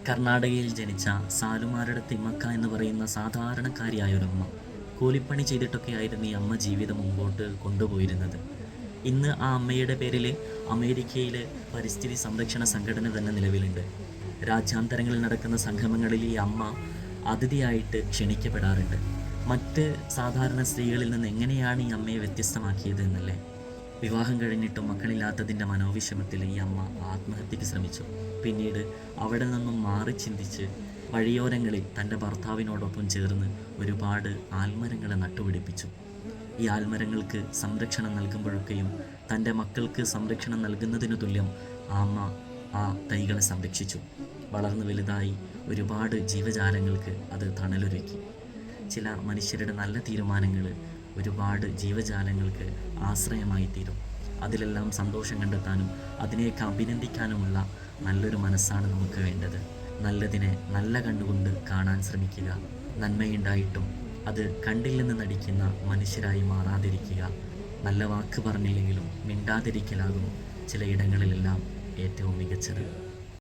കർണാടകയിൽ ജനിച്ച സാലുമാരുടെ തിമ്മക്ക എന്ന് പറയുന്ന സാധാരണക്കാരിയായൊരമ്മ. കൂലിപ്പണി ചെയ്തിട്ടൊക്കെയായിരുന്നു ഈ അമ്മ ജീവിതം മുമ്പോട്ട് കൊണ്ടുപോയിരുന്നത്. ഇന്ന് ആ അമ്മയുടെ പേരിൽ അമേരിക്കയിൽ പരിസ്ഥിതി സംരക്ഷണ സംഘടന തന്നെ നിലവിലുണ്ട്. രാജ്യാന്തരങ്ങളിൽ നടക്കുന്ന സംഗമങ്ങളിൽ ഈ അമ്മ അതിഥിയായിട്ട് ക്ഷണിക്കപ്പെടാറുണ്ട്. മറ്റ് സാധാരണ സ്ത്രീകളിൽ നിന്ന് എങ്ങനെയാണ് ഈ അമ്മയെ വ്യത്യസ്തമാക്കിയത് എന്നല്ലേ? വിവാഹം കഴിഞ്ഞിട്ടും മക്കളില്ലാത്തതിൻ്റെ മനോവിഷമത്തിൽ ഈ അമ്മ ആത്മഹത്യക്ക് ശ്രമിച്ചു. പിന്നീട് അവിടെ നിന്നും മാറി ചിന്തിച്ച് വഴിയോരങ്ങളിൽ തൻ്റെ ഭർത്താവിനോടൊപ്പം ചേർന്ന് ഒരുപാട് ആൽമരങ്ങളെ നട്ടുപിടിപ്പിച്ചു. ഈ ആൽമരങ്ങൾക്ക് സംരക്ഷണം നൽകുമ്പോഴൊക്കെയും തൻ്റെ മക്കൾക്ക് സംരക്ഷണം നൽകുന്നതിനു തുല്യം ആ അമ്മ ആ തൈകളെ സംരക്ഷിച്ചു. വളർന്നു വലുതായി ഒരുപാട് ജീവജാലങ്ങൾക്ക് അത് തണലൊരുക്കി. ചില മനുഷ്യരുടെ നല്ല തീരുമാനങ്ങൾ ഒരുപാട് ജീവജാലങ്ങൾക്ക് ആശ്രയമായി തീരും. അതിലെല്ലാം സന്തോഷം കണ്ടെത്താനും അതിനെയൊക്കെ അഭിനന്ദിക്കാനുമുള്ള നല്ലൊരു മനസ്സാണ് നമുക്ക് വേണ്ടത്. നല്ലതിനെ നല്ല കണ്ണുകൊണ്ട് കാണാൻ ശ്രമിക്കുക. നന്മയുണ്ടായിട്ടും അത് കണ്ടില്ലെന്ന് നടിക്കുന്ന മനുഷ്യരായി മാറാതിരിക്കുക. നല്ല വാക്ക് പറഞ്ഞില്ലെങ്കിലും മിണ്ടാതിരിക്കലാകും ചിലയിടങ്ങളിലെല്ലാം ഏറ്റവും മികച്ചത്.